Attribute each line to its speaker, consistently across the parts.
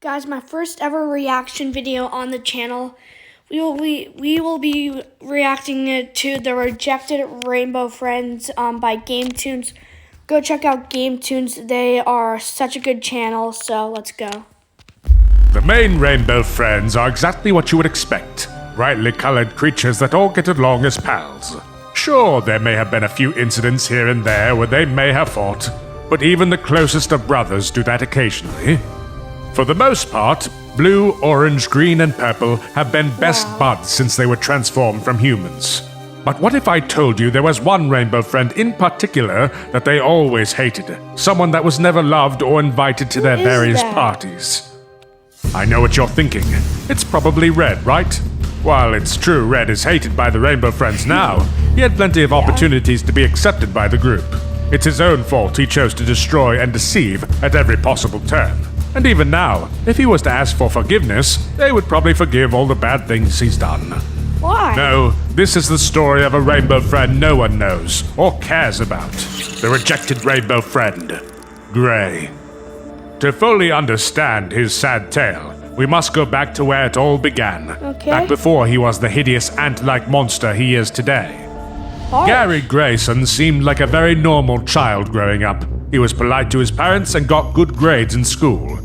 Speaker 1: Guys, my first ever reaction video on the channel. We will be reacting to the Rejected Rainbow Friends by GameToons. Go check out GameToons. They are such a good channel, so let's go.
Speaker 2: The main Rainbow Friends are exactly what you would expect. Brightly colored creatures that all get along as pals. Sure, there may have been a few incidents here and there where they may have fought, but even the closest of brothers do that occasionally. For the most part, blue, orange, green, and purple have been best buds since they were transformed from humans. But what if I told you there was one rainbow friend in particular that they always hated? Someone that was never loved or invited to their various parties. I know what you're thinking. It's probably Red, right? While it's true Red is hated by the Rainbow Friends now, he had plenty of opportunities to be accepted by the group. It's his own fault he chose to destroy and deceive at every possible turn. And even now, if he was to ask for forgiveness, they would probably forgive all the bad things he's done.
Speaker 1: Why?
Speaker 2: No, this is the story of a rainbow friend no one knows or cares about. The rejected rainbow friend, Gray. To fully understand his sad tale, we must go back to where it all began.
Speaker 1: Okay.
Speaker 2: Back before he was the hideous ant-like monster he is today. Gary Grayson seemed like a very normal child growing up. He was polite to his parents and got good grades in school.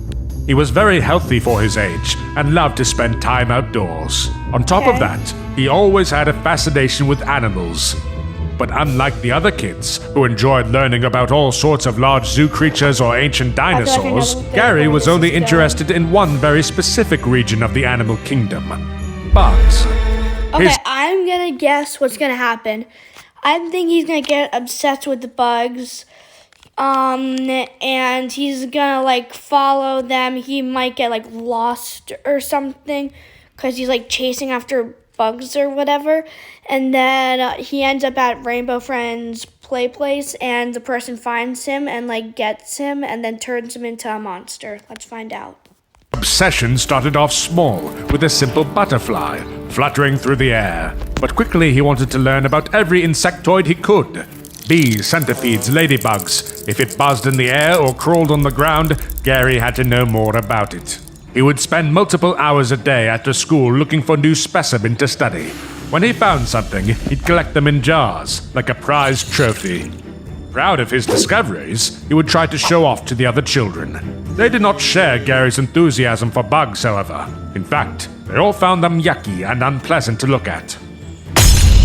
Speaker 2: He was very healthy for his age and loved to spend time outdoors. On top of that, he always had a fascination with animals. But unlike the other kids, who enjoyed learning about all sorts of large zoo creatures or ancient dinosaurs, Gary was only interested in one very specific region of the animal kingdom: bugs.
Speaker 1: Okay, I'm gonna guess what's gonna happen. I think he's gonna get obsessed with the bugs. And he's gonna like follow them. He might get like lost or something because he's like chasing after bugs or whatever. And then he ends up at Rainbow Friends play place, and the person finds him and like gets him and then turns him into a monster. Let's find out.
Speaker 2: Obsession started off small, with a simple butterfly fluttering through the air. But quickly he wanted to learn about every insectoid he could. Bees, centipedes, ladybugs. If it buzzed in the air or crawled on the ground, Gary had to know more about it. He would spend multiple hours a day after school looking for new specimens to study. When he found something, he'd collect them in jars, like a prized trophy. Proud of his discoveries, he would try to show off to the other children. They did not share Gary's enthusiasm for bugs, however. In fact, they all found them yucky and unpleasant to look at.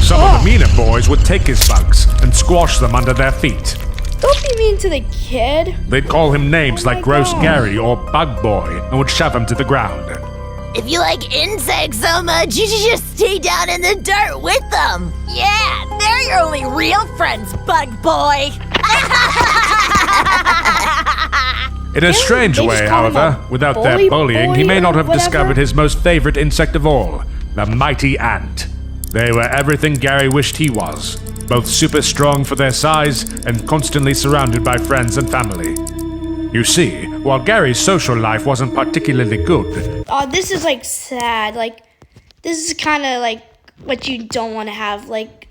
Speaker 2: Some of the meaner boys would take his bugs and squash them under their feet.
Speaker 1: Don't be mean to the kid.
Speaker 2: They'd call him names like Gross Gary or Bug Boy and would shove him to the ground.
Speaker 3: If you like insects so much, you should just stay down in the dirt with them. Yeah, they're your only real friends, Bug Boy.
Speaker 2: In a strange way, however, without their bullying, he may not have discovered his most favorite insect of all, the mighty ant. They were everything Gary wished he was, both super strong for their size and constantly surrounded by friends and family. You see, while Gary's social life wasn't particularly good...
Speaker 1: Oh, this is like sad. Like, this is kind of like what you don't want to have. Like,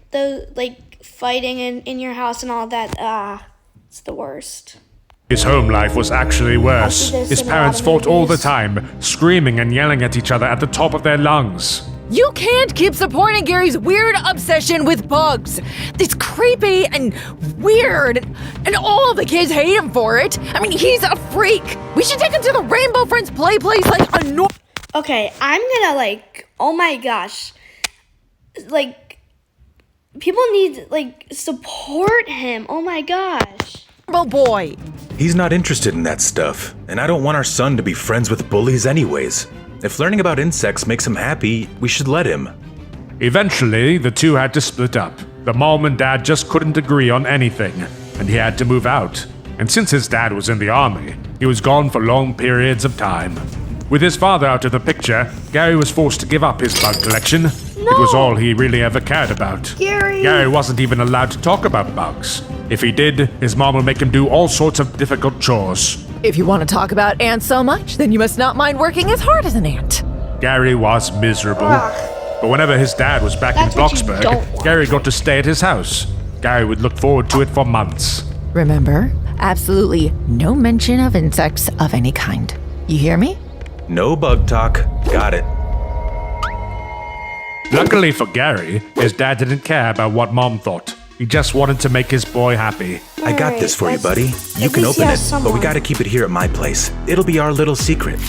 Speaker 1: fighting in your house and all that. It's the worst.
Speaker 2: His home life was actually worse. His parents fought all the time, screaming and yelling at each other at the top of their lungs.
Speaker 4: You can't keep supporting Gary's weird obsession with bugs. It's creepy and weird, and all the kids hate him for it. I mean, he's a freak. We should take him to the Rainbow Friends play place like a
Speaker 1: Okay, I'm gonna like, oh my gosh. Like, people need like support him. Oh my gosh.
Speaker 4: normal boy.
Speaker 5: He's not interested in that stuff, and I don't want our son to be friends with bullies anyways. If learning about insects makes him happy, we should let him.
Speaker 2: Eventually, the two had to split up. The mom and dad just couldn't agree on anything, and he had to move out. And since his dad was in the army, he was gone for long periods of time. With his father out of the picture, Gary was forced to give up his bug collection. It was all he really ever cared about. Gary wasn't even allowed to talk about bugs. If he did, his mom would make him do all sorts of difficult chores.
Speaker 4: If you want to talk about ants so much, then you must not mind working as hard as an ant.
Speaker 2: Gary was miserable. But whenever his dad was back in Bloxburg, Gary got to stay at his house. Gary would look forward to it for months.
Speaker 4: Remember, absolutely no mention of insects of any kind. You hear me?
Speaker 5: No bug talk. Got it.
Speaker 2: Luckily for Gary, his dad didn't care about what Mom thought. He just wanted to make his boy happy.
Speaker 5: I got this for you, buddy. You can open it, but we gotta keep it here at my place. It'll be our little secret.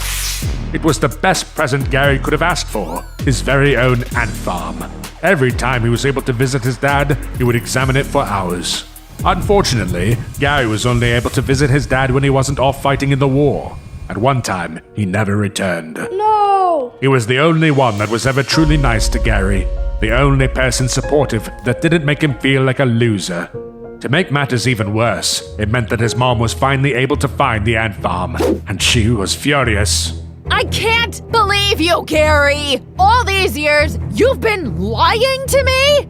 Speaker 2: It was the best present Gary could have asked for, his very own ant farm. Every time he was able to visit his dad, he would examine it for hours. Unfortunately, Gary was only able to visit his dad when he wasn't off fighting in the war. At one time, he never returned.
Speaker 1: No!
Speaker 2: He was the only one that was ever truly nice to Gary, the only person supportive that didn't make him feel like a loser. To make matters even worse, it meant that his mom was finally able to find the ant farm, and she was furious.
Speaker 4: I can't believe you, Gary! All these years, you've been lying to me?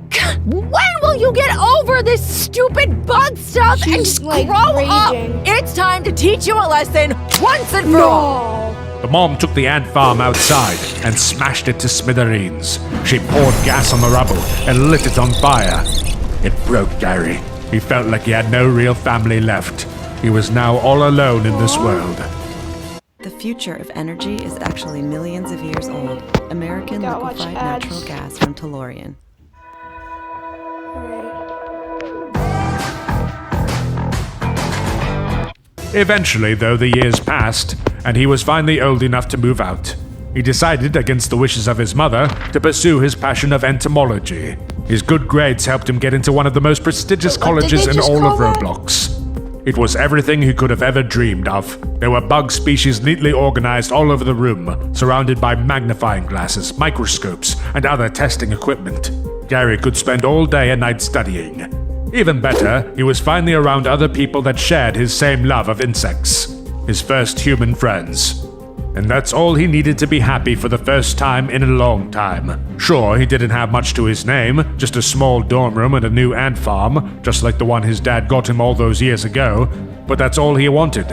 Speaker 4: When will you get over this stupid bug stuff and
Speaker 1: She's,
Speaker 4: just
Speaker 1: like,
Speaker 4: grow up?
Speaker 1: raging.
Speaker 4: It's time to teach you a lesson once and for all!
Speaker 1: No!
Speaker 2: The mom took the ant farm outside and smashed it to smithereens. She poured gas on the rubble and lit it on fire. It broke Gary. He felt like he had no real family left. He was now all alone in this world.
Speaker 6: The future of energy is actually millions of years old. American
Speaker 1: Gotta watch
Speaker 6: liquefied
Speaker 1: ads.
Speaker 6: natural gas from Tellurian.
Speaker 2: Eventually, though, the years passed, and he was finally old enough to move out. He decided, against the wishes of his mother, to pursue his passion of entomology. His good grades helped him get into one of the most prestigious
Speaker 1: What did
Speaker 2: colleges
Speaker 1: they
Speaker 2: in
Speaker 1: just
Speaker 2: all of
Speaker 1: call that?
Speaker 2: Roblox. It was everything he could have ever dreamed of. There were bug species neatly organized all over the room, surrounded by magnifying glasses, microscopes, and other testing equipment. Gary could spend all day and night studying. Even better, he was finally around other people that shared his same love of insects. His first human friends. And that's all he needed to be happy for the first time in a long time. Sure, he didn't have much to his name, just a small dorm room and a new ant farm, just like the one his dad got him all those years ago, but that's all he wanted.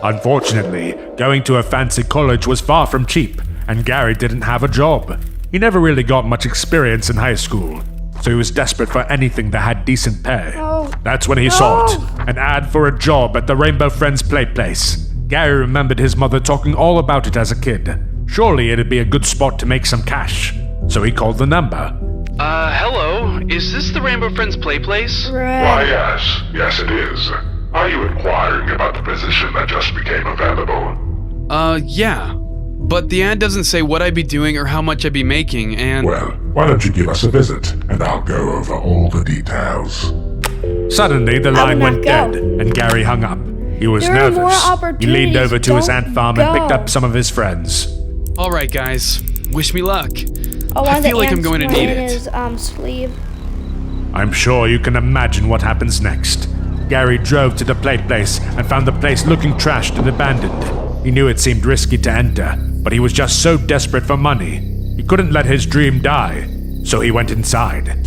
Speaker 2: Unfortunately, going to a fancy college was far from cheap, and Gary didn't have a job. He never really got much experience in high school, so he was desperate for anything that had decent pay.
Speaker 1: No.
Speaker 2: That's when he saw it, an ad for a job at the Rainbow Friends Play Place. Gary remembered his mother talking all about it as a kid. Surely it'd be a good spot to make some cash. So he called the number.
Speaker 7: Hello? Is this the Rainbow Friends Play Place?
Speaker 8: Why,
Speaker 1: Red.
Speaker 8: yes it is. Are you inquiring about the position that just became available?
Speaker 7: Yeah. But the ad doesn't say what I'd be doing or how much I'd be making, and...
Speaker 8: Well, why don't you give us a visit, and I'll go over all the details.
Speaker 2: Suddenly, the
Speaker 1: I would
Speaker 2: line
Speaker 1: not
Speaker 2: went
Speaker 1: go.
Speaker 2: dead, and Gary hung up. He was
Speaker 1: There are more
Speaker 2: nervous. He leaned over to his
Speaker 1: opportunities.
Speaker 2: ant farm and picked
Speaker 1: Don't
Speaker 2: up some of his friends.
Speaker 7: Alright, guys. Wish me luck.
Speaker 1: Oh,
Speaker 7: I
Speaker 1: one of the
Speaker 7: feel like I'm
Speaker 1: ants
Speaker 7: going to
Speaker 1: went
Speaker 7: need
Speaker 1: in
Speaker 7: it.
Speaker 1: his sleeve.
Speaker 2: I'm sure you can imagine what happens next. Gary drove to the play place and found the place looking trashed and abandoned. He knew it seemed risky to enter, but he was just so desperate for money. He couldn't let his dream die, so he went inside.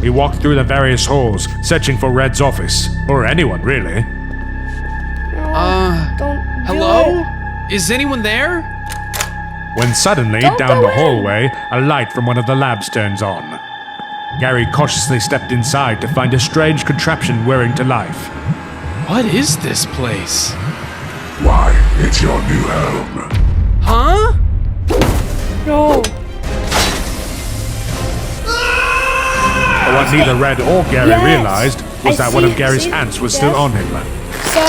Speaker 2: He walked through the various halls, searching for Red's office, or anyone really.
Speaker 1: Don't do
Speaker 7: Hello?
Speaker 1: it.
Speaker 7: Is anyone there?
Speaker 2: When suddenly,
Speaker 1: Don't
Speaker 2: down
Speaker 1: go
Speaker 2: the
Speaker 1: in.
Speaker 2: hallway, a light from one of the labs turns on. Gary cautiously stepped inside to find a strange contraption whirring to life.
Speaker 7: What is this place?
Speaker 8: Why, it's your new home.
Speaker 7: Huh?
Speaker 1: No.
Speaker 2: But what neither Red or Gary
Speaker 1: Yes.
Speaker 2: realized was
Speaker 1: I
Speaker 2: that one of
Speaker 1: see-
Speaker 2: Gary's
Speaker 1: see-
Speaker 2: ants was still
Speaker 1: yes.
Speaker 2: on him.
Speaker 1: So.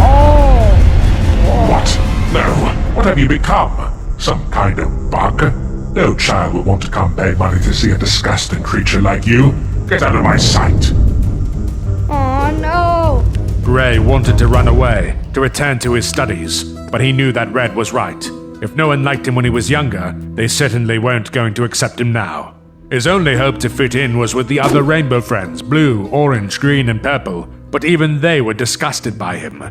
Speaker 1: Oh.
Speaker 8: What? No, what have you become? Some kind of bug? No child would want to come pay money to see a disgusting creature like you. Get out of my sight.
Speaker 1: Oh no.
Speaker 2: Gray wanted to run away, to return to his studies, but he knew that Red was right. If no one liked him when he was younger, they certainly weren't going to accept him now. His only hope to fit in was with the other Rainbow Friends, blue, orange, green, and purple, but even they were disgusted by him.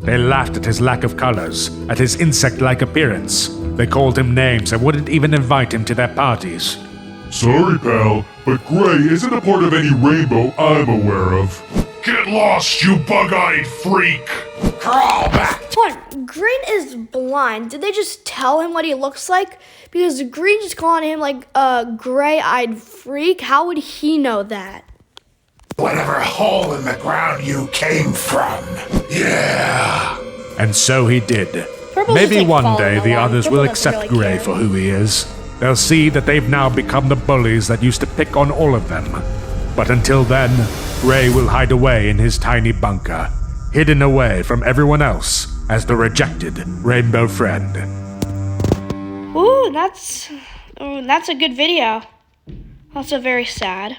Speaker 2: They laughed at his lack of colors, at his insect-like appearance. They called him names and wouldn't even invite him to their parties.
Speaker 8: Sorry, pal, but Gray isn't a part of any rainbow I'm aware of. Get lost, you bug-eyed freak! Crawl back!
Speaker 1: What? Green is blind. Did they just tell him what he looks like? Because Green just calling him like a gray-eyed freak. How would he know that?
Speaker 8: Whatever hole in the ground you came from. Yeah.
Speaker 2: And so he did.
Speaker 1: Purple's
Speaker 2: Maybe
Speaker 1: just, like,
Speaker 2: one
Speaker 1: following
Speaker 2: day the
Speaker 1: along.
Speaker 2: others
Speaker 1: Purple
Speaker 2: will
Speaker 1: doesn't
Speaker 2: accept
Speaker 1: really
Speaker 2: Gray
Speaker 1: care.
Speaker 2: for who he is. They'll see that they've now become the bullies that used to pick on all of them. But until then, Gray will hide away in his tiny bunker, hidden away from everyone else as the rejected rainbow friend.
Speaker 1: Ooh, that's a good video. Also very sad.